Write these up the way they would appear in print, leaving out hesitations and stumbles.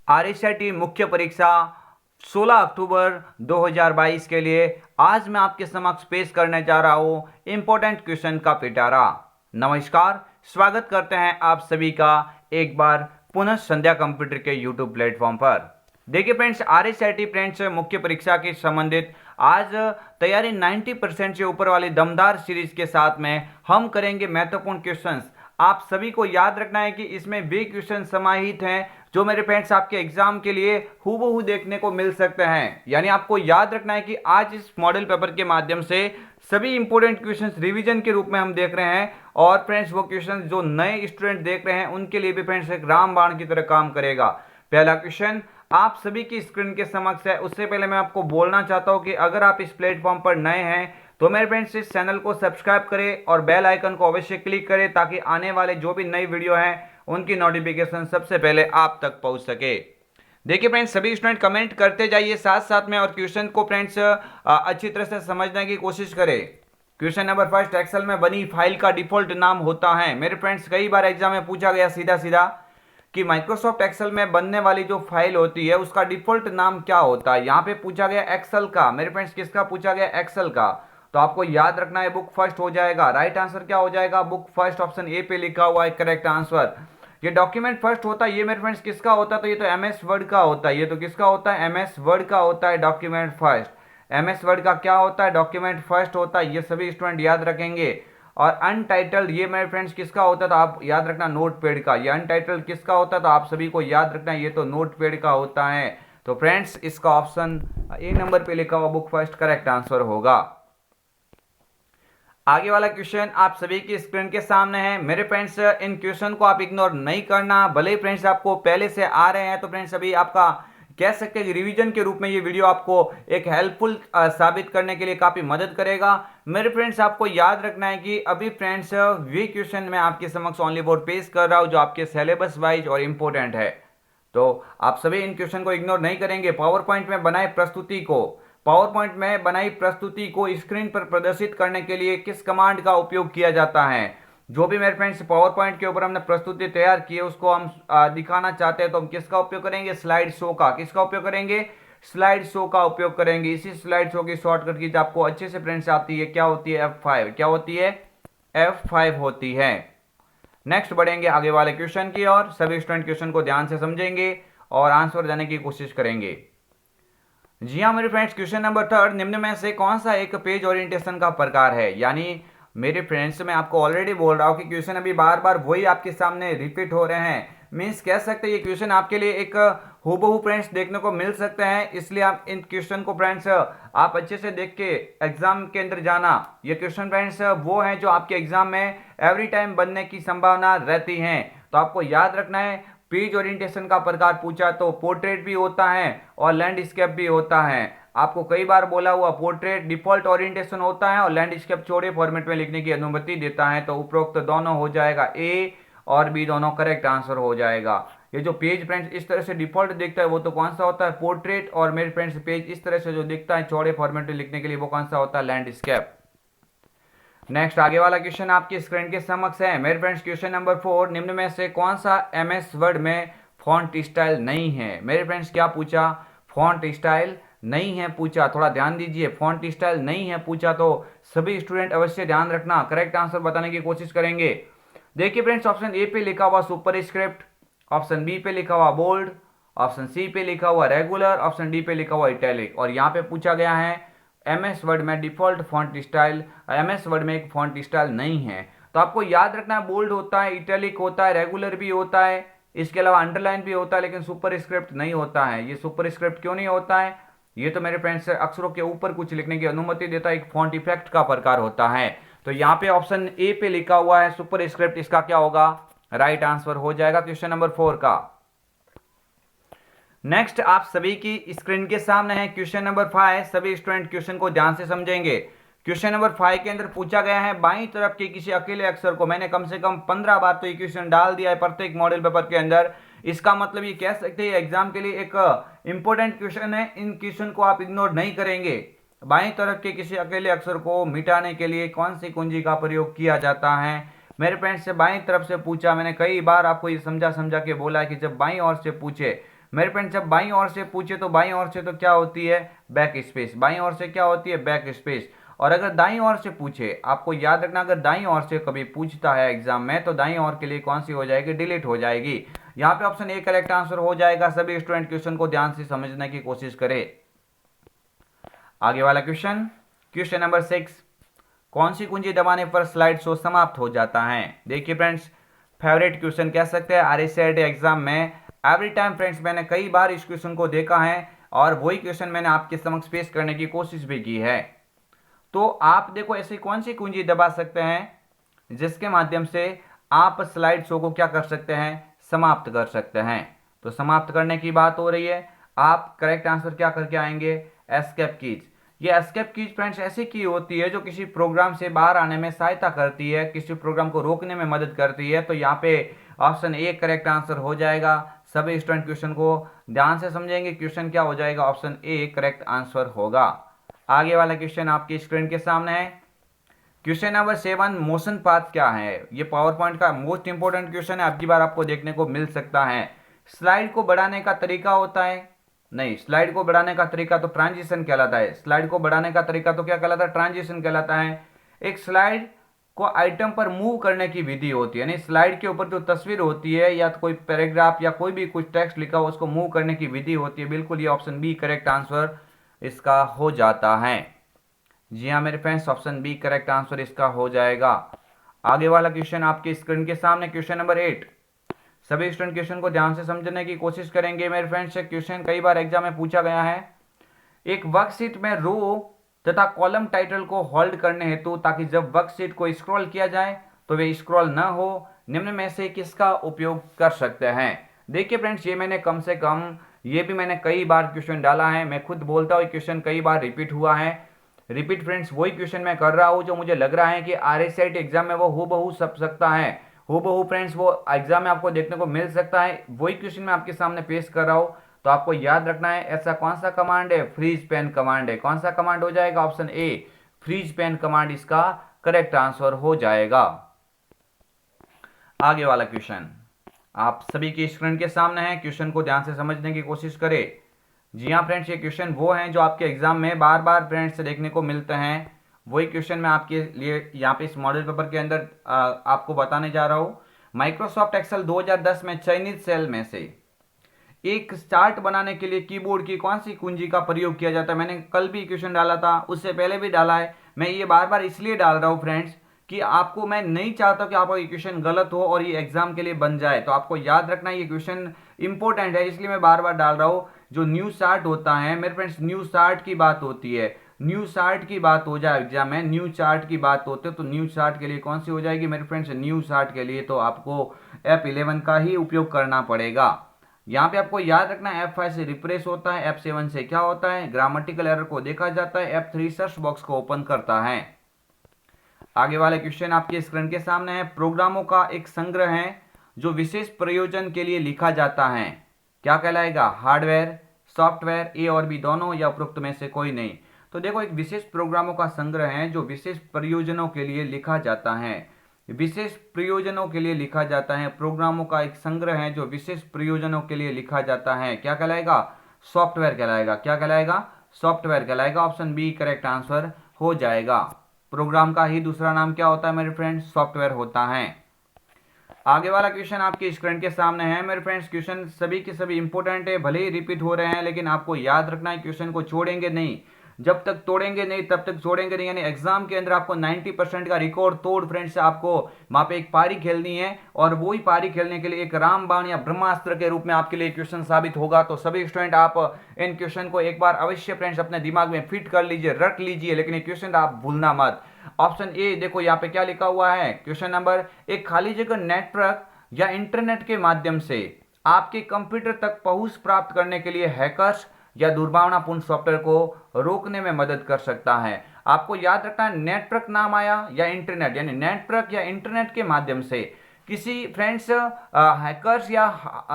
आरएसआईटी मुख्य परीक्षा 16 अक्टूबर 2022 के लिए आज मैं आपके समक्ष पेश करने जा रहा हूं इंपॉर्टेंट क्वेश्चन का पिटारा। नमस्कार, स्वागत करते हैं आप सभी का एक बार पुनः संध्या कंप्यूटर के यूट्यूब प्लेटफॉर्म पर। देखिए फ्रेंड्स, आरएसआईटी फ्रेंड्स मुख्य परीक्षा के संबंधित आज तैयारी 90% से ऊपर वाली दमदार सीरीज के साथ में हम करेंगे महत्वपूर्ण क्वेश्चंस। आप सभी को याद रखना है कि इसमें वे क्वेश्चन समाहित हैं जो मेरे फ्रेंड्स आपके एग्जाम के लिए हूबहू देखने को मिल सकते हैं। यानी आपको याद रखना है कि आज इस मॉडल पेपर के माध्यम से सभी इंपॉर्टेंट क्वेश्चंस रिवीजन के रूप में हम देख रहे हैं और फ्रेंड्स वो क्वेश्चंस जो नए स्टूडेंट देख रहे हैं उनके लिए भी फ्रेंड्स एक रामबाण की तरह काम करेगा। पहला क्वेश्चन आप सभी की स्क्रीन के समक्ष है। उससे पहले मैं आपको बोलना चाहता हूं कि अगर आप इस प्लेटफॉर्म पर नए हैं तो मेरे फ्रेंड्स इस चैनल को सब्सक्राइब करें और बेल आइकन को अवश्य क्लिक करें ताकि आने वाले जो भी नई वीडियो हैं उनकी नोटिफिकेशन सबसे पहले आप तक पहुंच सके। देखिए फ्रेंड्स, सभी स्टूडेंट कमेंट करते जाइए साथ साथ में और क्वेश्चन को फ्रेंड्स अच्छी तरह से समझने की कोशिश करें। क्वेश्चन नंबर फर्स्ट, एक्सेल में बनी फाइल का डिफॉल्ट नाम होता है। मेरे फ्रेंड्स कई बार एग्जाम में पूछा गया सीधा सीधा कि माइक्रोसॉफ्ट एक्सेल में बनने वाली जो फाइल होती है उसका डिफॉल्ट नाम क्या होता है। यहाँ पे पूछा गया एक्सेल का। मेरे फ्रेंड्स किसका पूछा गया? एक्सेल का। तो आपको याद रखना है बुक फर्स्ट हो जाएगा। राइट आंसर क्या हो जाएगा? बुक फर्स्ट, ऑप्शन ए पे लिखा हुआ है करेक्ट आंसर। ये डॉक्यूमेंट फर्स्ट होता है, ये मेरे फ्रेंड्स किसका होता है? तो ये तो एमएस वर्ड का होता है। ये तो किसका होता है? एमएस वर्ड का होता है डॉक्यूमेंट फर्स्ट। एमएस वर्ड का क्या होता है? डॉक्यूमेंट फर्स्ट होता है। ये सभी स्टूडेंट याद रखेंगे। और अनटाइटल्ड ये मेरे फ्रेंड्स किसका होता है? तो आप याद रखना नोट पैड का। ये अनटाइटल्ड किसका होता है? तो आप सभी को याद रखना ये तो नोट पैड का होता है। तो फ्रेंड्स इसका ऑप्शन ए नंबर पे लिखा हुआ बुक फर्स्ट करेक्ट आंसर होगा। आगे वाला क्वेश्चन आप सभी की स्क्रीन के सामने है। मेरे फ्रेंड्स इन क्वेश्चन को आप इग्नोर नहीं करना। भले ही फ्रेंड्स आपको पहले से आ रहे हैं तो फ्रेंड्स अभी आपका कह सकते हैं कि रिवीजन के रूप में ये वीडियो आपको एक हेल्पफुल साबित करने के लिए काफी मदद करेगा। मेरे फ्रेंड्स आपको याद रखना है कि अभी फ्रेंड्स वे क्वेश्चन मैं आपके समक्ष ऑनली बोर्ड पेश कर रहा हूं जो आपके सिलेबस वाइज और इंपॉर्टेंट है। तो आप सभी इन क्वेश्चन को इग्नोर नहीं करेंगे। पावर पॉइंट में बनाई प्रस्तुति को स्क्रीन पर प्रदर्शित करने के लिए किस कमांड का उपयोग किया जाता है? जो भी मेरे फ्रेंड्स पावर पॉइंट के ऊपर हमने प्रस्तुति तैयार की है उसको हम दिखाना चाहते हैं तो हम किसका उपयोग करेंगे? स्लाइड शो का। किसका उपयोग करेंगे? स्लाइड शो का उपयोग करेंगे। इसी स्लाइड शो की शॉर्टकट की आपको अच्छे से फ्रेंड्स आती है, क्या होती है? F5। क्या होती है? F5 होती है। नेक्स्ट बढ़ेंगे आगे वाले क्वेश्चन की और सभी स्टूडेंट क्वेश्चन को ध्यान से समझेंगे और आंसर देने की कोशिश करेंगे। जी हाँ मेरे फ्रेंड्स, क्वेश्चन नंबर थर्ड, निम्न में से कौन सा एक पेज ओरिएंटेशन का प्रकार है? यानी मेरे फ्रेंड्स मैं आपको ऑलरेडी बोल रहा हूँ कि क्वेश्चन अभी बार बार वही आपके सामने रिपीट हो रहे हैं। मीन्स कह सकते हैं ये क्वेश्चन आपके लिए एक हूबहू फ्रेंड्स देखने को मिल सकते हैं, इसलिए आप इन क्वेश्चन को फ्रेंड्स आप अच्छे से देख के एग्जाम के अंदर जाना। ये क्वेश्चन फ्रेंड्स वो हैं जो आपके एग्जाम में एवरी टाइम बनने की संभावना रहती है। तो आपको याद रखना है पेज ओरिएंटेशन का प्रकार पूछा तो पोर्ट्रेट भी होता है और लैंडस्केप भी होता है। आपको कई बार बोला हुआ पोर्ट्रेट डिफॉल्ट ओरिएंटेशन होता है और लैंडस्केप चौड़े फॉर्मेट में लिखने की अनुमति देता है। तो उपरोक्त दोनों हो जाएगा, ए और बी दोनों करेक्ट आंसर हो जाएगा। ये जो पेज फ्रेंड्स इस तरह से डिफॉल्ट दिखता है वो तो कौन सा होता है? पोर्ट्रेट। और मेरे फ्रेंड्स पेज इस तरह से जो दिखता है चौड़े फॉर्मेट में लिखने के लिए वो कौन सा होता है? लैंडस्केप। नेक्स्ट आगे वाला क्वेश्चन आपकी स्क्रीन के समक्ष है। मेरे फ्रेंड्स क्वेश्चन नंबर 4, निम्न में से कौन सा एमएस वर्ड में फॉन्ट स्टाइल नहीं है? मेरे फ्रेंड्स क्या पूछा? फॉन्ट स्टाइल नहीं है पूछा। थोड़ा ध्यान दीजिए, फॉन्ट स्टाइल नहीं है पूछा तो सभी स्टूडेंट अवश्य ध्यान रखना, करेक्ट आंसर बताने की कोशिश करेंगे। देखिए फ्रेंड्स ऑप्शन ए पे लिखा हुआ सुपर स्क्रिप्ट, ऑप्शन बी पे लिखा हुआ बोल्ड, ऑप्शन सी पे लिखा हुआ रेगुलर, ऑप्शन डी पे लिखा हुआ इटैलिक। और यहाँ पे पूछा गया है एमएस वर्ड में default font style, MS word में एक फॉन्ट स्टाइल नहीं है। तो आपको याद रखना है बोल्ड होता है, इटैलिक होता है, रेगुलर भी होता है, इसके अलावा अंडरलाइन भी होता है, लेकिन सुपर स्क्रिप्ट नहीं होता है। ये सुपर स्क्रिप्ट क्यों नहीं होता है? ये तो मेरे फ्रेंड्स अक्षरों के ऊपर कुछ लिखने की अनुमति देता है, एक फॉन्ट इफेक्ट का प्रकार होता है। तो यहाँ पे ऑप्शन ए पे लिखा हुआ है सुपर स्क्रिप्ट, इसका क्या होगा? राइट आंसर हो जाएगा क्वेश्चन नंबर 4 का। नेक्स्ट आप सभी की स्क्रीन के सामने है क्वेश्चन नंबर 5। सभी स्टूडेंट क्वेश्चन को ध्यान से समझेंगे। क्वेश्चन नंबर 5 के अंदर पूछा गया है बाईं तरफ के किसी अकेले अक्षर को, मैंने कम से कम 15 बार तो ये क्वेश्चन डाल दिया है प्रत्येक मॉडल पेपर के अंदर। इसका मतलब ये कह सकते हैं एग्जाम के लिए एक इंपॉर्टेंट क्वेश्चन है। इन क्वेश्चन को आप इग्नोर नहीं करेंगे। बाईं तरफ के किसी अकेले अक्षर को मिटाने के लिए कौन सी कुंजी का प्रयोग किया जाता है? मेरे फ्रेंड्स से बाईं तरफ से पूछा, मैंने कई बार आपको ये समझा के बोला है कि जब बाईं ओर से पूछे मेरे फ्रेंड जब बाईं ओर से पूछे तो बाईं ओर से तो क्या होती है, बैक स्पेस, बाईं ओर से क्या होती है, बैक स्पेस। और अगर दाईं ओर से पूछे, आपको याद रखना, अगर दाईं ओर से कभी पूछता है एग्जाम में तो दाईं ओर के लिए कौन सी हो जाएगी, डिलीट हो जाएगी। यहाँ पे ऑप्शन ए करेक्ट आंसर हो जाएगा। सभी स्टूडेंट क्वेश्चन को ध्यान से समझने की कोशिश करें। आगे वाला क्वेश्चन, क्वेश्चन नंबर 6, कौन सी कुंजी दबाने पर स्लाइड शो समाप्त हो जाता है। देखिए फ्रेंड्स, फेवरेट क्वेश्चन कह सकते हैं RSCIT एग्जाम में। एवरी टाइम फ्रेंड्स मैंने कई बार इस क्वेश्चन को देखा है और वही क्वेश्चन मैंने आपके समक्ष पेश करने की कोशिश भी की है। तो आप देखो ऐसी कौन सी कुंजी दबा सकते हैं जिसके माध्यम से आप स्लाइड शो को क्या कर सकते हैं, समाप्त कर सकते हैं। तो समाप्त करने की बात हो रही है, आप करेक्ट आंसर क्या करके आएंगे, एस्केप कीज। ये एस्केप कीज फ्रेंड्स ऐसी की होती है जो किसी प्रोग्राम से बाहर आने में सहायता करती है, किसी प्रोग्राम को रोकने में मदद करती है। तो यहाँ पे ऑप्शन ए करेक्ट आंसर हो जाएगा। सभी स्टूडेंट क्वेश्चन को ध्यान से समझेंगे, क्वेश्चन क्या हो जाएगा, ऑप्शन ए करेक्ट आंसर होगा। आगे वाला क्वेश्चन आपकी स्क्रीन के सामने है। क्वेश्चन नंबर 7, मोशन पाथ क्या है। ये पावर पॉइंट का मोस्ट इंपोर्टेंट क्वेश्चन है, अब की बार आपको देखने को मिल सकता है। स्लाइड को बढ़ाने का तरीका होता है, नहीं, स्लाइड को बढ़ाने का तरीका तो ट्रांजिशन कहलाता है। स्लाइड को बढ़ाने का तरीका तो क्या कहलाता है, ट्रांजिशन कहलाता है। एक स्लाइड को आइटम पर मूव करने की विधि होती है, यानी स्लाइड के ऊपर जो तस्वीर होती है या तो कोई पैराग्राफ या कोई भी कुछ टेक्स्ट लिखा हो उसको मूव करने की विधि होती है। बिल्कुल, ये ऑप्शन बी करेक्ट आंसर इसका हो जाता है। जी हाँ मेरे friends, option B correct answer इसका हो जाएगा। आगे वाला क्वेश्चन आपके स्क्रीन के सामने, क्वेश्चन नंबर 8। सभी स्टूडेंट क्वेश्चन को ध्यान से समझने की कोशिश करेंगे मेरे फ्रेंड्स। क्वेश्चन कई बार एग्जाम में पूछा गया है। एक वर्कशीट में रो तथा कॉलम टाइटल को होल्ड करने हेतु, ताकि जब वर्कशीट को स्क्रॉल किया जाए तो वे स्क्रॉल न हो, निम्न में से किसका उपयोग कर सकते हैं। देखिए फ्रेंड्स, ये मैंने कम से कम, ये भी मैंने कई बार क्वेश्चन डाला है। मैं खुद बोलता हूँ क्वेश्चन कई बार रिपीट हुआ है। रिपीट फ्रेंड्स वही क्वेश्चन मैं कर रहा हूँ जो मुझे लग रहा है कि RSCIT एग्जाम में वो हूबहू सब सकता है। हूबहू फ्रेंड्स वो एग्जाम में आपको देखने को मिल सकता है। वही क्वेश्चन मैं आपके सामने पेश कर रहा हूँ। तो आपको याद रखना है, ऐसा कौन सा कमांड है, फ्रीज पेन कमांड है। कौन सा कमांड हो जाएगा, option A freeze pane command इसका करेक्ट आंसर हो जाएगा। आगे वाला क्वेश्चन आप सभी की स्क्रीन के सामने है, क्वेश्चन को ध्यान से समझने की कोशिश करें। जी हाँ फ्रेंड्स, ये क्वेश्चन वो हैं जो आपके एग्जाम में बार बार फ्रेंड्स देखने को मिलते हैं। वही क्वेश्चन मैं आपके लिए यहाँ पे इस मॉडल पेपर के अंदर आपको बताने जा रहा हूँ। माइक्रोसॉफ्ट एक्सेल 2010 में चयनित सेल में से एक चार्ट बनाने के लिए कीबोर्ड की कौन सी कुंजी का प्रयोग किया जाता है। मैंने कल भी क्वेश्चन डाला था, उससे पहले भी डाला है। मैं ये बार बार इसलिए डाल रहा हूँ फ्रेंड्स कि आपको, मैं नहीं चाहता कि आपका ये क्वेश्चन गलत हो और ये एग्जाम के लिए बन जाए। तो आपको याद रखना ये क्वेश्चन इंपॉर्टेंट है, इसलिए मैं बार बार डाल रहा हूँ। जो न्यू चार्ट होता है मेरे फ्रेंड्स, न्यू चार्ट की बात होती है, न्यू चार्ट की बात हो जाए एग्जाम में, न्यू चार्ट की बात होती है तो न्यू चार्ट के लिए कौन सी हो जाएगी मेरे फ्रेंड्स, न्यू चार्ट के लिए तो आपको F11 का ही उपयोग करना पड़ेगा। यहाँ पे आपको याद रखना है F5 से रिफ्रेश होता है, F7 से क्या होता है, ग्रामेटिकल एरर को देखा जाता है, F3 सर्च बॉक्स को ओपन करता है। आगे वाले क्वेश्चन आपके स्क्रीन के सामने है। प्रोग्रामों का एक संग्रह है जो विशेष प्रयोजन के लिए लिखा जाता है, क्या कहलाएगा, हार्डवेयर, सॉफ्टवेयर, ए और बी दोनों या उपरोक्त में से कोई नहीं। तो देखो, एक विशेष प्रोग्रामों का संग्रह है जो विशेष प्रयोजनों के लिए लिखा जाता है। विशेष प्रयोजनों के लिए लिखा जाता है, प्रोग्रामों का एक संग्रह है जो विशेष प्रयोजनों के लिए लिखा जाता है, क्या कहलाएगा, सॉफ्टवेयर कहलाएगा। क्या कहलाएगा, सॉफ्टवेयर कहलाएगा। ऑप्शन बी करेक्ट आंसर हो जाएगा। प्रोग्राम का ही दूसरा नाम क्या होता है मेरे फ्रेंड्स, सॉफ्टवेयर होता है। आगे वाला क्वेश्चन आपके स्क्रीन के सामने है मेरे फ्रेंड्स। क्वेश्चन सभी के सभी इंपॉर्टेंट है, भले ही रिपीट हो रहे हैं, लेकिन आपको याद रखना है क्वेश्चन को छोड़ेंगे नहीं। जब तक तोड़ेंगे नहीं तब तक छोड़ेंगे नहीं, यानी एग्जाम के अंदर आपको 90% का रिकॉर्ड तोड़ फ्रेंड्स आपको वहां पे एक पारी खेलनी है, और वही पारी खेलने के लिए एक रामबाण या ब्रह्मास्त्र के रूप में आपके लिए क्वेश्चन साबित होगा। तो सभी स्टूडेंट आप इन क्वेश्चन को एक बार अवश्य फ्रेंड्स अपने दिमाग में फिट कर लीजिए, रट लीजिए, लेकिन ये क्वेश्चन आप भूलना मत। ऑप्शन ए देखो यहाँ पे क्या लिखा हुआ है, क्वेश्चन नंबर, एक खाली जगह नेटवर्क या इंटरनेट के माध्यम से आपके कंप्यूटर तक पहुंच प्राप्त करने के लिए हैकर्स या दुर्भावनापूर्ण सॉफ्टवेयर को रोकने में मदद कर सकता है। आपको याद रखना है, नेटवर्क नाम आया या इंटरनेट, यानी नेटवर्क या इंटरनेट के माध्यम से किसी फ्रेंड्स हैकर्स या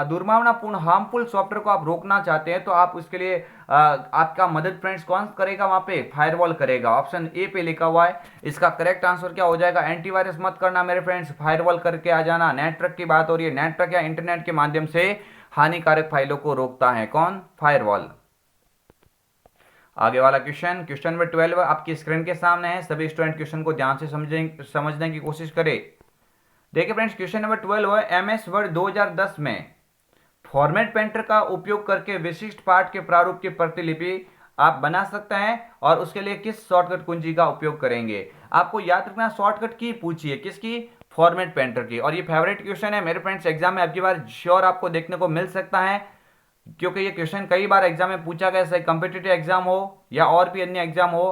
दुर्भावनापूर्ण हार्मफुल सॉफ्टवेयर को आप रोकना चाहते हैं, तो आप उसके लिए आपका मदद फ्रेंड्स कौन करेगा, वहां पे फायरवॉल करेगा। ऑप्शन ए पे लिखा हुआ है, इसका करेक्ट आंसर क्या हो जाएगा, एंटीवायरस मत करना मेरे फ्रेंड्स, फायरवॉल करके आ जाना। नेटवर्क की बात हो रही है, नेटवर्क या इंटरनेट के माध्यम से हानिकारक फाइलों को रोकता है। कौन? फायरवॉल। आगे वाला क्वेश्चन, क्वेश्चन नंबर 12 आपकी स्क्रीन के सामने है। सभी स्टूडेंट क्वेश्चन को ध्यान से समझने की कोशिश करें। देखिए फ्रेंड्स, क्वेश्चन नंबर 12 है, एमएस वर्ड 2010 में फॉर्मेट पेंटर का उपयोग करके विशिष्ट पाठ के प्रारूप की प्रतिलिपि आप बना सकते हैं और उसके लिए किस शॉर्टकट कुंजी का उपयोग करेंगे। आपको याद रखना, शॉर्टकट की पूछी है किसकी? फॉर्मेट पेंटर की। और ये फेवरेट क्वेश्चन है मेरे फ्रेंड्स, एग्जाम में अब की बार श्योर आपको देखने को मिल सकता है, क्योंकि ये क्वेश्चन कई बार एग्जाम में पूछा गया, चाहे कॉम्पिटिटिव एग्जाम हो या और भी अन्य एग्जाम हो।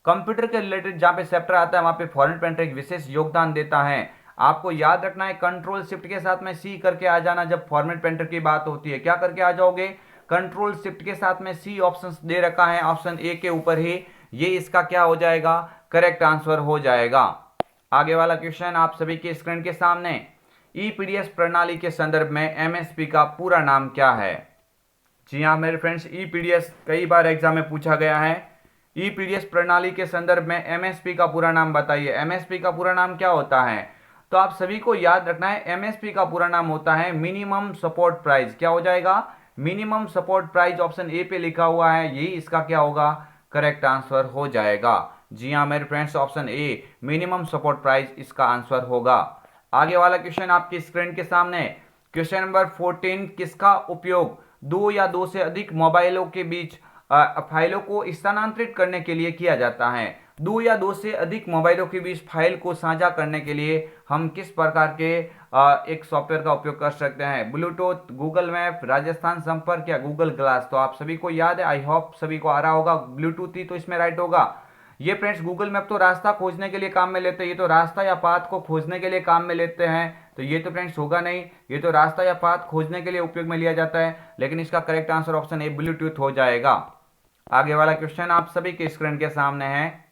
कंप्यूटर के रिलेटेड जहां पे चैप्टर आता है वहां पे फॉर्मेट पेंटर एक विशेष योगदान देता है। आपको याद रखना है, कंट्रोल शिफ्ट के साथ में सी करके आ जाना जब फॉर्मेट पेंटर की बात होती है। क्या करके आ जाओगे? कंट्रोल शिफ्ट के साथ में सी ऑप्शन दे रखा है ऑप्शन ए के ऊपर ही, ये इसका क्या हो जाएगा? करेक्ट आंसर हो जाएगा। आगे वाला क्वेश्चन आप सभी के स्क्रीन के सामने, ईपीडीएस प्रणाली के संदर्भ में एमएसपी का पूरा नाम क्या है? जी हाँ मेरे फ्रेंड्स, ईपीडीएस कई बार एग्जाम में पूछा गया है। ईपीडीएस प्रणाली के संदर्भ में एमएसपी का पूरा नाम बताइए। एमएसपी का पूरा नाम क्या होता है? तो आप सभी को याद रखना है, एमएसपी का पूरा नाम होता है मिनिमम सपोर्ट प्राइस। क्या हो जाएगा? Minimum support price. Option A पे लिखा हुआ है, यही इसका क्या होगा? करेक्ट आंसर हो जाएगा। जी हाँ मेरे friends, option A minimum support price इसका आंसर होगा। आगे वाला क्वेश्चन आपकी स्क्रीन के सामने, क्वेश्चन नंबर 14, किसका उपयोग दो या दो से अधिक मोबाइलों के बीच फाइलों को स्थानांतरित करने के लिए किया जाता है? दो या दो से अधिक मोबाइलों के बीच फाइल को साझा करने के लिए हम किस प्रकार के एक सॉफ्टवेयर का उपयोग कर सकते हैं? ब्लूटूथ, गूगल मैप, राजस्थान संपर्क या गूगल ग्लास? तो आप सभी को याद है, आई होप सभी को आ रहा होगा, ब्लूटूथ ही तो इसमें राइट होगा। ये फ्रेंड्स गूगल मैप तो रास्ता खोजने के लिए काम में लेते हैं, ये तो रास्ता या पाथ को खोजने के लिए काम में लेते हैं, तो ये तो फ्रेंड्स होगा नहीं। ये तो रास्ता या पाथ खोजने के लिए उपयोग में लिया जाता है, लेकिन इसका correct answer option A Bluetooth हो जाएगा। आगे वाला क्वेश्चन आप सभी के स्क्रीन के सामने है,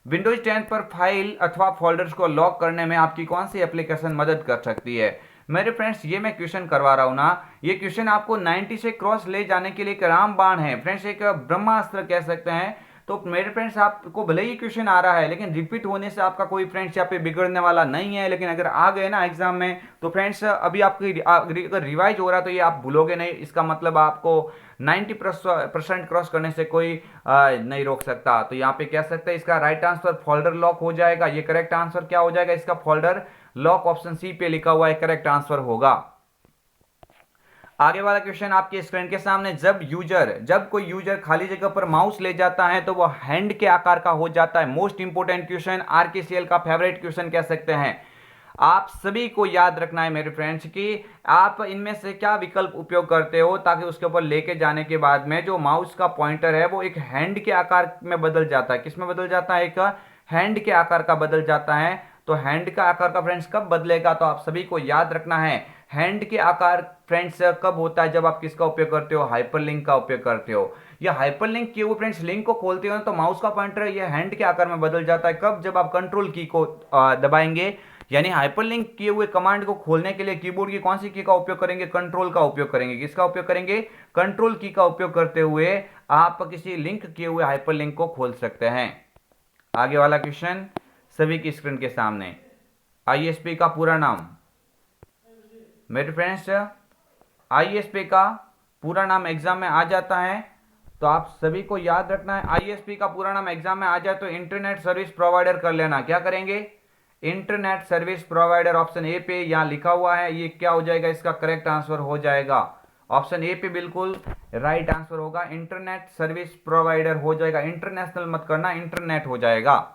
विंडोज 10 पर फाइल अथवा फोल्डर्स को लॉक करने में आपकी कौन सी एप्लीकेशन मदद कर सकती है? मेरे फ्रेंड्स ये मैं क्वेश्चन करवा रहा हूं ना, ये क्वेश्चन आपको 90 से क्रॉस ले जाने के लिए एक रामबाण है फ्रेंड्स, एक ब्रह्मास्त्र कह सकते हैं। तो मेरे फ्रेंड्स आपको भले ही क्वेश्चन आ रहा है, लेकिन रिपीट होने से आपका कोई फ्रेंड्स यहाँ पे बिगड़ने वाला नहीं है। लेकिन अगर आ गए ना एग्जाम में तो फ्रेंड्स अभी आपकी अगर रिवाइज हो रहा है तो ये आप भूलोगे नहीं। इसका मतलब आपको 90% क्रॉस करने से कोई नहीं रोक सकता। तो यहाँ पे कह सकते हैं इसका राइट आंसर फोल्डर लॉक हो जाएगा। ये करेक्ट आंसर क्या हो जाएगा? इसका फोल्डर लॉक, ऑप्शन सी पे लिखा हुआ है, करेक्ट आंसर होगा। आगे वाला क्वेश्चन आपके स्क्रीन के सामने, जब कोई यूजर खाली जगह पर माउस ले जाता है तो वह हैंड के आकार का हो जाता है। मोस्ट इंपोर्टेंट क्वेश्चन, आरकेसीएल का फेवरेट क्वेश्चन कह सकते हैं। आप सभी को याद रखना है मेरे फ्रेंड्स कि आप इनमें से क्या विकल्प उपयोग करते हो, ताकि उसके ऊपर लेके जाने के बाद में जो माउस का पॉइंटर है वो एक हैंड के आकार में बदल जाता है। किस में बदल जाता है? एक हैंड के आकार का बदल जाता है। तो हैंड का आकार का फ्रेंड्स कब बदलेगा? तो आप सभी को याद रखना है, हैंड के आकार फ्रेंड्स कब होता है? जब आप किसका उपयोग करते हो? हाइपरलिंक का उपयोग करते हो। या हाइपरलिंक किए हुए फ्रेंड्स लिंक को खोलते हो तो माउस का पॉइंटर ये हैंड के आकार में बदल जाता है। कब? जब आप कंट्रोल की को दबाएंगे। यानी हाइपरलिंक किए हुए कमांड को खोलने के लिए कीबोर्ड की कौन सी की का उपयोग करेंगे? कंट्रोल का उपयोग करेंगे। किसका उपयोग करेंगे? कंट्रोल की का उपयोग करते हुए आप किसी लिंक किए हुए हाइपरलिंक को खोल सकते हैं। आगे वाला क्वेश्चन सभी की स्क्रीन के सामने, आईएसपी का पूरा नाम। मेरे फ्रेंड्स आईएसपी का पूरा नाम एग्जाम में आ जाता है, तो आप सभी को याद रखना है, आईएसपी का पूरा नाम एग्जाम में आ जाए तो इंटरनेट सर्विस प्रोवाइडर कर लेना। क्या करेंगे? Internet service provider, option A पे यहां लिखा हुआ है, ये क्या हो जाएगा? इसका करेक्ट आंसर हो जाएगा। ऑप्शन ए पे बिल्कुल राइट आंसर होगा, इंटरनेट सर्विस प्रोवाइडर हो जाएगा। इंटरनेशनल मत करना, इंटरनेट हो जाएगा।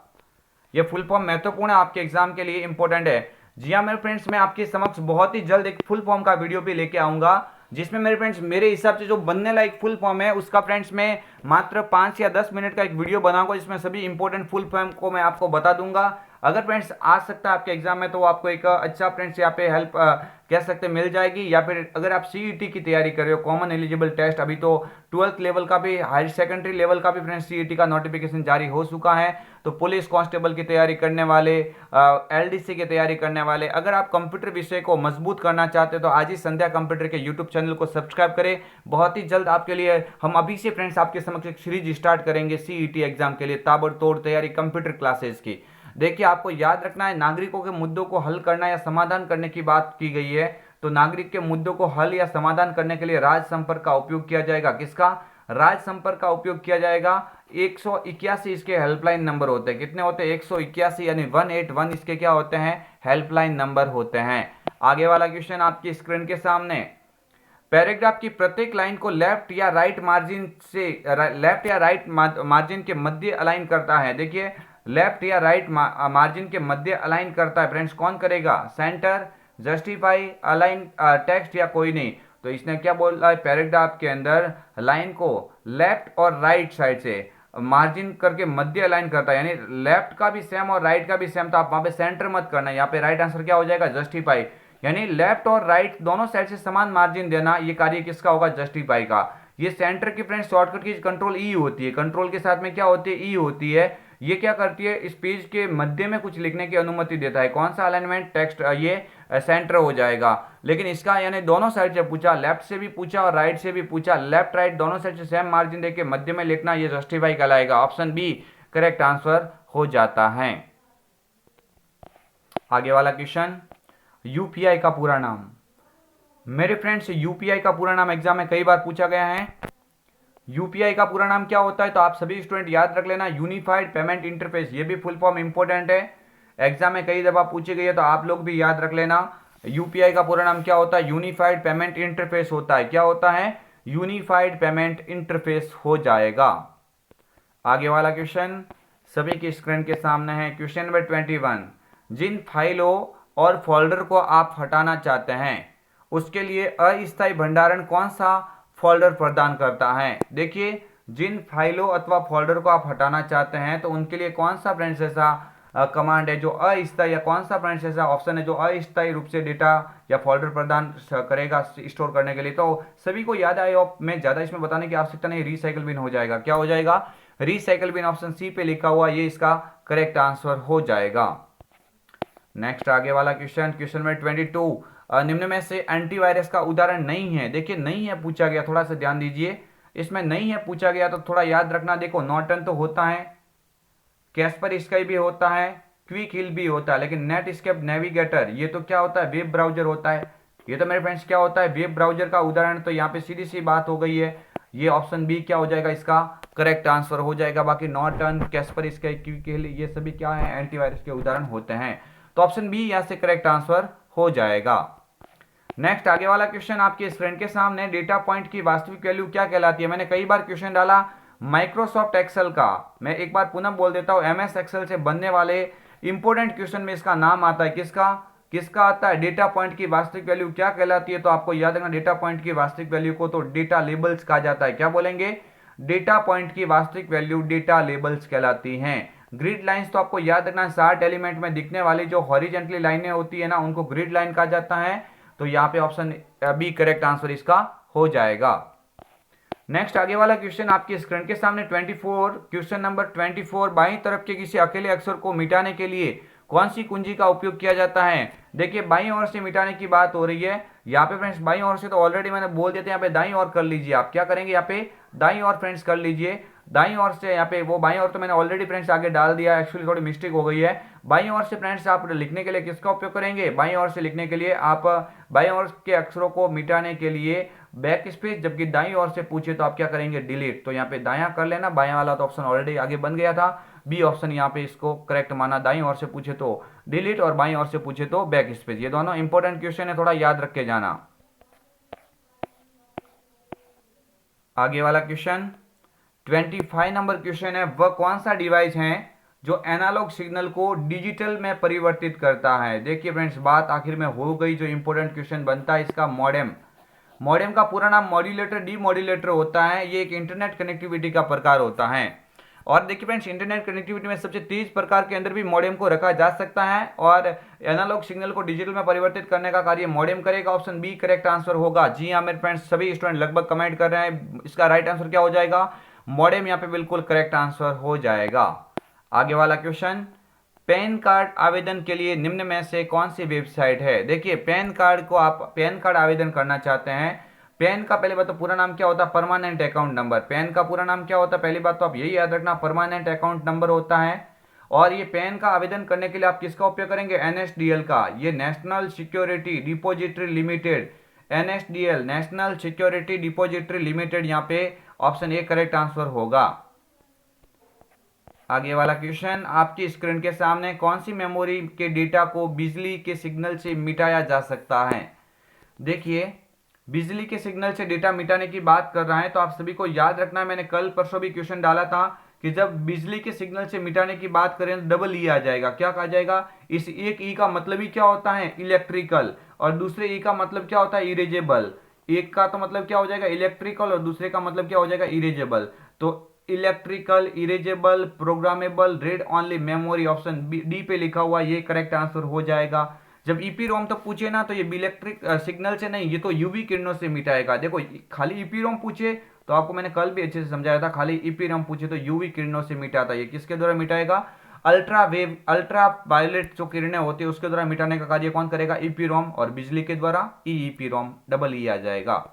ये फुल फॉर्म महत्वपूर्ण है, आपके एग्जाम के लिए इंपॉर्टेंट है। जी हाँ मेरे फ्रेंड्स, मैं आपके समक्ष बहुत ही जल्द एक फुल फॉर्म का वीडियो भी लेके आऊंगा, जिसमें मेरे फ्रेंड्स मेरे हिसाब से जो बनने लायक फुल फॉर्म है उसका फ्रेंड्स मैं मात्र 5 या 10 मिनट का एक वीडियो बनाऊंगा, जिसमें सभी इंपॉर्टेंट फुल फॉर्म को मैं आपको बता दूंगा। अगर फ्रेंड्स आ सकता है आपके एग्जाम में तो आपको एक अच्छा फ्रेंड्स यहाँ पे हेल्प कह सकते मिल जाएगी। या फिर अगर आप सीईटी की तैयारी कर रहे हो, कॉमन एलिजिबल टेस्ट, अभी तो 12th लेवल का भी, हायर सेकेंडरी लेवल का भी फ्रेंड्स सीईटी का नोटिफिकेशन जारी हो चुका है। तो पुलिस कांस्टेबल की तैयारी करने वाले, एलडीसी की तैयारी करने वाले, अगर आप कंप्यूटर विषय को मजबूत करना चाहते हो तो आज ही संध्या कंप्यूटर के यूट्यूब चैनल को सब्सक्राइब करें। बहुत ही जल्द आपके लिए हम अभी से फ्रेंड्स आपके समक्ष एक सीरीज स्टार्ट करेंगे सीईटी एग्जाम के लिए, ताबड़तोड़ तैयारी कंप्यूटर क्लासेस की। देखिए आपको याद रखना है, नागरिकों के मुद्दों को हल करना या समाधान करने की बात की गई है, तो नागरिक के मुद्दों को हल या समाधान करने के लिए राज्य संपर्क का उपयोग किया जाएगा। किसका? राज्य संपर्क का उपयोग किया जाएगा। 181 इसके हेल्पलाइन नंबर होते हैं। कितने होते हैं? 181 यानी 181 इसके क्या होते हैं? हेल्पलाइन नंबर होते हैं। आगे वाला क्वेश्चन आपकी स्क्रीन के सामने, पैराग्राफ की प्रत्येक लाइन को लेफ्ट या राइट मार्जिन के मध्य अलाइन करता है। देखिए, लेफ्ट या राइट मार्जिन के मध्य अलाइन करता है फ्रेंड्स, कौन करेगा? सेंटर, जस्टिफाई, अलाइन टेक्स्ट या कोई नहीं। तो इसने क्या बोला है? पैराग्राफ के अंदर लाइन को लेफ्ट और राइट साइड से मार्जिन करके मध्य अलाइन करता है, यानी लेफ्ट का भी सेम और राइट का भी सेम, तो आप वहां पे सेंटर मत करना। यहाँ पे राइट आंसर क्या हो जाएगा? जस्टिफाई, यानी लेफ्ट और राइट दोनों साइड से समान मार्जिन देना, ये कार्य किसका होगा? जस्टिफाई का। ये सेंटर की फ्रेंड्स शॉर्टकट की कंट्रोल ई होती है, कंट्रोल के साथ में क्या होती है? ई होती है। ये क्या करती है? इस पेज के मध्य में कुछ लिखने की अनुमति देता है। कौन सा अलाइनमेंट? टेक्स्ट, ये सेंटर हो जाएगा। लेकिन इसका यानी दोनों साइड से पूछा, लेफ्ट से भी पूछा और राइट से भी पूछा, लेफ्ट राइट दोनों साइड से सेम मार्जिन देके मध्य में लिखना, ये जस्टिफाई कहलाएगा। ऑप्शन बी करेक्ट आंसर हो जाता है। आगे वाला क्वेश्चन, यूपीआई का पूरा नाम। मेरे फ्रेंड्स, यूपीआई का पूरा नाम एग्जाम में कई बार पूछा गया है। यूपीआई का पूरा नाम क्या होता है? तो आप सभी स्टूडेंट याद रख लेना, यूनिफाइड पेमेंट इंटरफेस। ये भी फुल फॉर्म इंपॉर्टेंट है, एग्जाम में कई दफा पूछी गई है, तो आप लोग भी याद रख लेना। यूपीआई का पूरा नाम क्या होता है? यूनिफाइड पेमेंट इंटरफेस होता है। क्या होता है? यूनिफाइड पेमेंट इंटरफेस हो जाएगा। आगे वाला क्वेश्चन सभी की स्क्रीन के सामने है। क्वेश्चन नंबर 21, जिन फाइलों और फोल्डर को आप हटाना चाहते हैं उसके लिए अस्थायी भंडारण कौन सा फोल्डर प्रदान करता है? देखिए, जिन फाइलों अथवा फोल्डर को आप हटाना चाहते हैं तो उनके लिए कौन सा फ्रेंड्स ऐसा कमांड है जो अस्थायी, या कौन सा फ्रेंड्स ऐसा ऑप्शन है जो अस्थायी रूप से डेटा या फोल्डर प्रदान करेगा स्टोर करने के लिए? तो सभी को याद आए, मैं ज्यादा इसमें बताने की आवश्यकता नहीं, रिसाइकल बिन हो जाएगा। क्या हो जाएगा? Recycle bin. ऑप्शन सी पे लिखा हुआ, ये इसका करेक्ट आंसर हो जाएगा। नेक्स्ट आगे वाला क्वेश्चन, क्वेश्चन नंबर 22, निम्न में से एंटीवायरस का उदाहरण नहीं है। देखिए, नहीं है पूछा गया, थोड़ा सा ध्यान दीजिए, इसमें नहीं है पूछा गया तो थोड़ा याद रखना। देखो, नॉर्टन तो होता है, कैस्पर स्काई भी होता है, क्विक हिल भी होता है, लेकिन नेट स्केप नेविगेटर ये तो क्या होता है? वेब ब्राउजर होता है। ये तो मेरे फ्रेंड्स क्या होता है? वेब ब्राउजर का उदाहरण। तो यहाँ पे सीधी सी बात हो गई है, ये ऑप्शन बी क्या हो जाएगा? इसका करेक्ट आंसर हो जाएगा। बाकी नॉर्टन, कैस्पर स्काई, क्विक हिल ये सभी क्या है? एंटीवायरस के उदाहरण होते हैं। तो ऑप्शन बी यहाँ से करेक्ट आंसर हो जाएगा। नेक्स्ट आगे वाला क्वेश्चन आपके स्क्रीन के सामने, डेटा पॉइंट की वास्तविक वैल्यू क्या कहलाती है? मैंने कई बार क्वेश्चन डाला माइक्रोसॉफ्ट एक्सेल का, मैं एक बार पुनः बोल देता हूं, एमएस एक्सेल से बनने वाले इंपोर्टेंट क्वेश्चन में इसका नाम आता है। किसका? किसका आता है? डेटा पॉइंट की वास्तविक वैल्यू क्या कहलाती है? तो आपको याद रखना, डेटा पॉइंट की वास्तविक वैल्यू को तो डेटा लेबल्स कहा जाता है। क्या बोलेंगे? डेटा पॉइंट की वास्तविक वैल्यू डेटा लेबल्स कहलाती हैं। ग्रिड लाइंस तो आपको याद रखना, 60 एलिमेंट में दिखने वाली जो हॉरिजेंटली लाइनें होती है ना, उनको ग्रिड लाइन कहा जाता है। तो यहाँ पे ऑप्शन बी करेक्ट आंसर इसका हो जाएगा। नेक्स्ट आगे वाला क्वेश्चन आपकी स्क्रीन के सामने 24, क्वेश्चन नंबर 24, बाईं तरफ के किसी अकेले अक्षर को मिटाने के लिए कौन सी कुंजी का उपयोग किया जाता है? देखिए, बाईं ओर से मिटाने की बात हो रही है यहाँ पे फ्रेंड्स। बाईं ओर से तो ऑलरेडी मैंने बोल दिया था, यहाँ पे दाईं ओर कर लीजिए। आप क्या करेंगे? यहाँ पे दाईं ओर फ्रेंड्स कर लीजिए। दाईं ओर से यहाँ पे वो बाईं ओर तो मैंने ऑलरेडी फ्रेंड्स आगे डाल दिया, एक्चुअली थोड़ी मिस्टेक हो गई है। बाईं ओर से फ्रेंड्स आप लिखने के लिए किसका उपयोग करेंगे? बाईं ओर से लिखने के लिए आप बाईं ओर के अक्षरों को मिटाने के लिए बैक स्पेस, जबकि दाईं ओर से पूछे तो आप क्या करेंगे? डिलीट। तो यहाँ पे दायां कर लेना, बायां वाला तो ऑप्शन ऑलरेडी आगे बन गया था। बी ऑप्शन यहाँ पे इसको करेक्ट माना, दाईं ओर से पूछे तो डिलीट और बाईं ओर से पूछे तो बैक स्पेस। ये दोनों इंपॉर्टेंट क्वेश्चन है, थोड़ा याद रख के जाना। आगे वाला क्वेश्चन 25 नंबर क्वेश्चन है, वह कौन सा डिवाइस है जो एनालॉग सिग्नल को डिजिटल में परिवर्तित करता है? देखिए फ्रेंड्स, बात आखिर में हो गई, जो इंपॉर्टेंट क्वेश्चन बनता है इसका, मॉडेम। मॉडेम का पूरा नाम मॉड्यूलेटर डीमॉड्यूलेटर होता है। ये एक इंटरनेट कनेक्टिविटी का प्रकार होता है। और देखिए फ्रेंड्स, इंटरनेट कनेक्टिविटी में सबसे तेज प्रकार के अंदर भी मॉडेम को रखा जा सकता है, और एनालॉग सिग्नल को डिजिटल में परिवर्तित करने का कार्य मॉडेम करेगा। ऑप्शन बी करेक्ट आंसर होगा। जी हाँ मेरे फ्रेंड्स, सभी स्टूडेंट लगभग कमेंट कर रहे हैं, इसका राइट आंसर क्या हो जाएगा? मॉडेम यहाँ पे बिल्कुल करेक्ट आंसर हो जाएगा। आगे वाला क्वेश्चन, पैन कार्ड आवेदन के लिए निम्न में से कौन सी वेबसाइट है? देखिए, पैन कार्ड को आप पैन कार्ड आवेदन करना चाहते हैं, पैन का पहले बात तो पूरा नाम क्या होता है? Permanent account number. पैन का पूरा नाम क्या होता है? पहली बात तो आप यही याद रखना, परमानेंट अकाउंट नंबर होता है। और ये पैन का आवेदन करने के लिए आप किसका उपयोग करेंगे, एनएसडीएल का। ये national security depository limited, NSDL national security depository limited, यहाँ पे ऑप्शन ए करेक्ट आंसर होगा। आगे वाला क्वेश्चन, आपकी स्क्रीन के सामने कौन सी मेमोरी के डेटा को बिजली के सिग्नल से मिटाया जा सकता है। देखिए बिजली के सिग्नल से डेटा मिटाने की बात कर रहा है तो आप सभी को याद रखना है, मैंने कल परसों भी क्वेश्चन डाला था कि जब बिजली के सिग्नल से मिटाने की बात करें तो डबल ई आ जाएगा। क्या कहा जाएगा, इस एक ई का मतलब ही क्या होता है, इलेक्ट्रिकल, और दूसरे ई का मतलब क्या होता है, इरेजेबल। एक का तो मतलब क्या हो जाएगा, इलेक्ट्रिकल, और दूसरे का मतलब क्या हो जाएगा, इरेजेबल। तो electrical, erasable, programmable, read only memory, option D पे लिखा हुआ ये करेक्ट आंसर हो जाएगा। जब ईपीरोम तो पूछे ना तो ये इलेक्ट्रिक सिग्नल से नहीं, ये तो यूवी किरणों से मिटाएगा। देखो खाली ईपीरोम पूछे तो आपको मैंने कल भी अच्छे से समझाया था, खाली ईपीरोम पूछे तो यूवी किरणों से मिटाता है। ये किसके द्वारा मिटाएगा, अल्ट्रा वेव, अल्ट्रा वायलेट जो किरणें होती है उसके द्वारा मिटाने का कार्य कौन करेगा, ईपीरोम, और बिजली के द्वारा ईपीरोम, डबल ई आ जाएगा।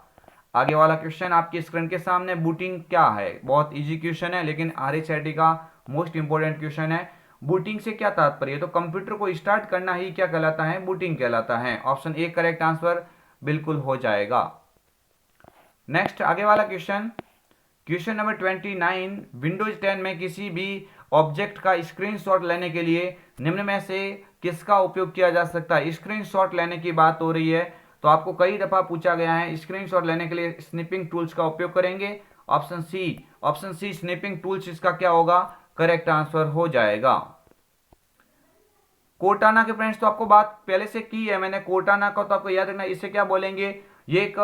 आगे वाला क्वेश्चन आपकी स्क्रीन के सामने, बूटिंग क्या है। बहुत इजी क्वेश्चन है लेकिन आरएचआईटी का मोस्ट इंपोर्टेंट क्वेश्चन है। बूटिंग से क्या तात्पर्य है, तो कंप्यूटर को स्टार्ट करना ही क्या कहलाता है, बूटिंग कहलाता है। ऑप्शन ए करेक्ट आंसर बिल्कुल हो जाएगा। नेक्स्ट आगे वाला क्वेश्चन, क्वेश्चन नंबर 29, विंडोज 10 में किसी भी ऑब्जेक्ट का स्क्रीनशॉट लेने के लिए निम्न में से किसका उपयोग किया जा सकता है। स्क्रीनशॉट लेने की बात हो रही है तो आपको कई दफा पूछा गया है, स्क्रीनशॉट लेने के लिए स्निपिंग टूल्स का उपयोग करेंगे। ऑप्शन सी स्निपिंग टूल्स इसका क्या होगा, करेक्ट आंसर हो जाएगा। कोर्टाना के फ्रेंड्स तो आपको बात पहले से की है मैंने, कोर्टाना का तो आपको याद रखना, इसे क्या बोलेंगे, ये एक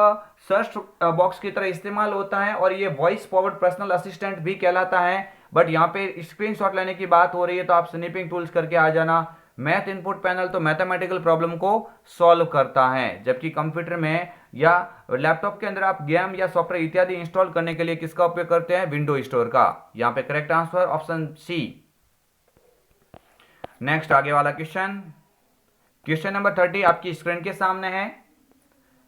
सर्च बॉक्स की तरह इस्तेमाल होता है और ये वॉइस फॉरवर्ड पर्सनल असिस्टेंट भी कहलाता है। बट यहाँ पे स्क्रीनशॉट लेने की बात हो रही है तो आप स्निपिंग टूल्स करके आ जाना। मैथ इनपुट पैनल तो मैथमेटिकल प्रॉब्लम को सॉल्व करता है, जबकि कंप्यूटर में या लैपटॉप के अंदर आप गेम या सॉफ्टवेयर इत्यादि इंस्टॉल करने के लिए किसका उपयोग करते हैं, विंडो स्टोर का। यहाँ पे correct answer option C. Next आगे वाला क्वेश्चन, क्वेश्चन नंबर 30 आपकी स्क्रीन के सामने है।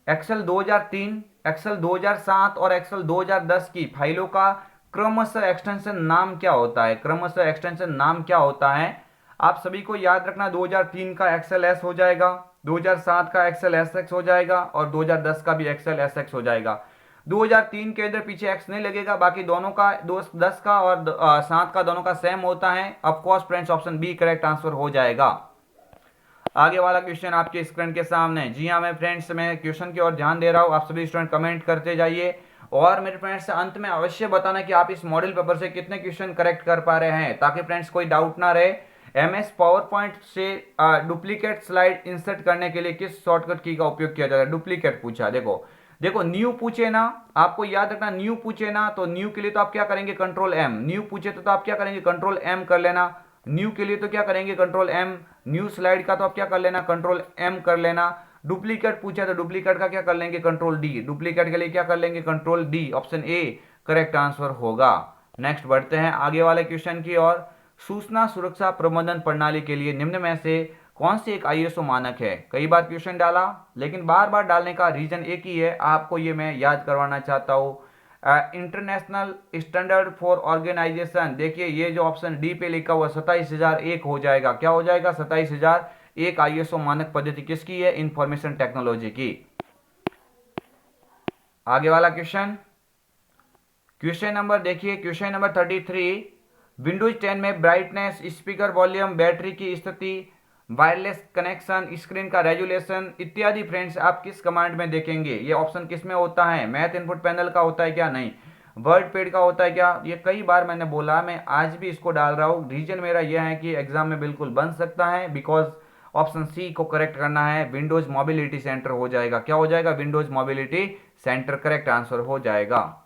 एक्सेल 2003, एक्सेल 2007 और एक्सेल 2010 की फाइलों का क्रमशः एक्सटेंशन नाम क्या होता है, क्रमशः एक्सटेंशन नाम क्या होता है। आप सभी को याद रखना 2003 का एक्सेल एस हो जाएगा, 2007 का एक्सेल एस एक्स हो जाएगा और 2010 का भी एक्सेल एस एक्स हो जाएगा। 2003 के अंदर पीछे एक्स नहीं लगेगा, बाकी दोनों का 10 का और 7 का दोनों का सेम होता है। Of course friends option B correct answer हो जाएगा। आगे वाला क्वेश्चन आपके स्क्रीन के सामने, जी हाँ मैं फ्रेंड्स मैं क्वेश्चन की ओर ध्यान दे रहा हूँ, आप सभी स्टूडेंट कमेंट करते जाइए और मेरे फ्रेंड्स अंत में अवश्य बताना कि आप इस मॉडल पेपर से कितने क्वेश्चन करेक्ट कर पा रहे हैं, ताकि फ्रेंड्स कोई डाउट ना रहे। एमएस पावर पॉइंट से डुप्लीकेट स्लाइड इंसर्ट करने के लिए किस शॉर्टकट की का उपयोग किया जाता है। डुप्लीकेट पूछा, देखो न्यू पूछे ना, आपको याद रखना न्यू पूछे ना तो न्यू के लिए तो आप क्या करेंगे, कंट्रोल एम। न्यू पूछे तो आप क्या करेंगे, कंट्रोल एम कर लेना। न्यू के लिए तो क्या करेंगे, कंट्रोल एम। न्यू स्लाइड का तो आप क्या कर लेना, कंट्रोल एम कर लेना। डुप्लीकेट पूछा तो डुप्लीकेट का क्या कर लेंगे, कंट्रोल डी। डुप्लीकेट के लिए क्या कर लेंगे, control D. Option A correct answer होगा। नेक्स्ट बढ़ते हैं आगे वाले क्वेश्चन की ओर। सूचना सुरक्षा प्रबंधन प्रणाली के लिए निम्न में से कौन से एक आईएसओ मानक है। कई बार क्वेश्चन डाला लेकिन बार बार डालने का रीजन एक ही है, आपको ये मैं याद करवाना चाहता हूँ। इंटरनेशनल स्टैंडर्ड फॉर ऑर्गेनाइजेशन, देखिए ये जो ऑप्शन डी पे लिखा हुआ 27001 हो जाएगा। क्या हो जाएगा, 27001 आईएसओ मानक पद्धति किसकी है, इंफॉर्मेशन टेक्नोलॉजी की। आगे वाला क्वेश्चन, क्वेश्चन नंबर देखिए, क्वेश्चन नंबर 33, विंडोज 10 में ब्राइटनेस, स्पीकर वॉल्यूम, बैटरी की स्थिति, वायरलेस कनेक्शन, स्क्रीन का रेजुलेशन इत्यादि फ्रेंड्स आप किस कमांड में देखेंगे। ये ऑप्शन किस में होता है, मैथ इनपुट पैनल का होता है क्या, नहीं। वर्ड पैड का होता है क्या, ये कई बार मैंने बोला, मैं आज भी इसको डाल रहा हूँ। रीजन मेरा यह है कि एग्जाम में बिल्कुल बन सकता है, बिकॉज ऑप्शन सी को करेक्ट करना है, विंडोज मोबिलिटी सेंटर हो जाएगा। क्या हो जाएगा, Windows mobility centre correct answer हो जाएगा।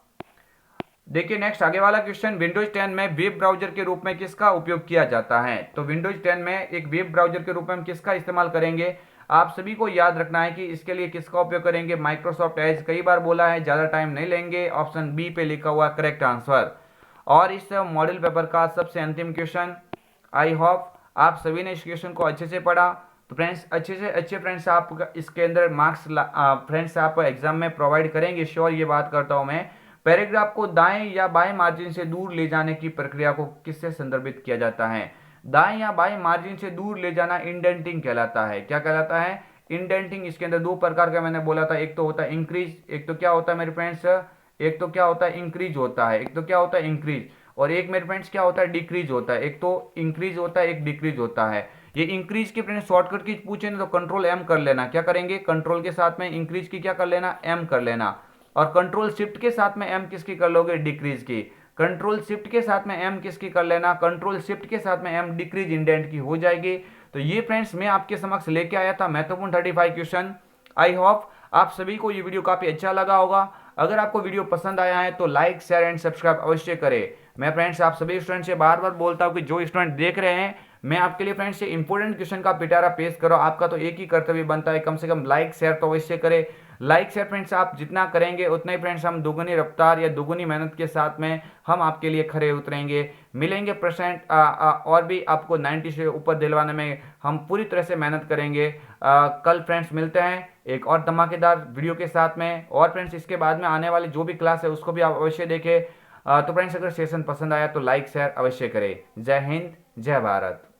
देखिए नेक्स्ट आगे वाला क्वेश्चन, विंडोज 10 में वेब ब्राउजर के रूप में किसका उपयोग किया जाता है। तो विंडोज 10 में एक वेब ब्राउजर के रूप में हम किसका इस्तेमाल करेंगे, आप सभी को याद रखना है कि इसके लिए किसका उपयोग करेंगे, माइक्रोसॉफ्ट एज। कई बार बोला है, ज्यादा टाइम नहीं लेंगे, ऑप्शन बी पे लिखा हुआ करेक्ट आंसर। और इस मॉडल पेपर का सबसे अंतिम क्वेश्चन, आई होप आप सभी ने इस क्वेश्चन को अच्छे से पढ़ा। तो फ्रेंड्स अच्छे से अच्छे फ्रेंड्स आप इसके अंदर मार्क्स फ्रेंड्स आप एग्जाम में प्रोवाइड करेंगे, श्योर ये बात करता हूं मैं। पैराग्राफ को दाएं या बाएं मार्जिन से दूर ले जाने की प्रक्रिया को किससे संदर्भित किया जाता है। दाएं या बाएं मार्जिन से दूर ले जाना इंडेंटिंग कहलाता है। क्या कहलाता है? इंडेंटिंग। इसके अंदर दो प्रकार का मैंने बोला था, एक तो होता है इंक्रीज, एक तो क्या होता है मेरे फ्रेंड्स, एक तो क्या होता है इंक्रीज होता है, एक तो क्या होता है इंक्रीज, और एक मेरे फ्रेंड्स क्या होता है डिक्रीज होता है। एक तो इंक्रीज होता है, एक डिक्रीज होता है। ये इंक्रीज के फ्रेंड्स शॉर्टकट की पूछे ना तो कंट्रोल एम कर लेना। क्या करेंगे? कंट्रोल के साथ में इंक्रीज की क्या कर लेना? एम कर लेना। और कंट्रोल शिफ्ट के साथ में एम किसकी कर लोगे? डिक्रीज की। कंट्रोल शिफ्ट के साथ में एम किसकी कर लेना? कंट्रोल शिफ्ट के साथ में एम डिक्रीज इंडेंट की हो जाएगी। तो ये फ्रेंड्स मैं आपके समक्ष लेके आया था महत्वपूर्ण 35 क्वेश्चन। आई होप आप सभी को ये वीडियो काफी अच्छा लगा होगा। अगर आपको वीडियो पसंद आया है तो लाइक शेयर एंड सब्सक्राइब अवश्य करें। मैं फ्रेंड्स आप सभी स्टूडेंट से बार बार बोलता हूँ कि जो स्टूडेंट देख रहे हैं, मैं आपके लिए फ्रेंड्स ये इंपॉर्टेंट क्वेश्चन का पिटारा पेश करो। आपका तो एक ही कर्तव्य बनता है, कम से कम लाइक शेयर तो अवश्य करें। लाइक शेयर फ्रेंड्स आप जितना करेंगे उतना ही फ्रेंड्स हम दुगुनी रफ्तार या दुगुनी मेहनत के साथ में हम आपके लिए खरे उतरेंगे। मिलेंगे परसेंट और भी आपको 90 से ऊपर दिलवाने में हम पूरी तरह से मेहनत करेंगे। कल फ्रेंड्स मिलते हैं एक और धमाकेदार वीडियो के साथ में। और फ्रेंड्स इसके बाद में आने वाली जो भी क्लास है उसको भी आप अवश्य देखें। तो फ्रेंड्स अगर सेशन पसंद आया तो लाइक शेयर अवश्य करें। जय हिंद, जय भारत।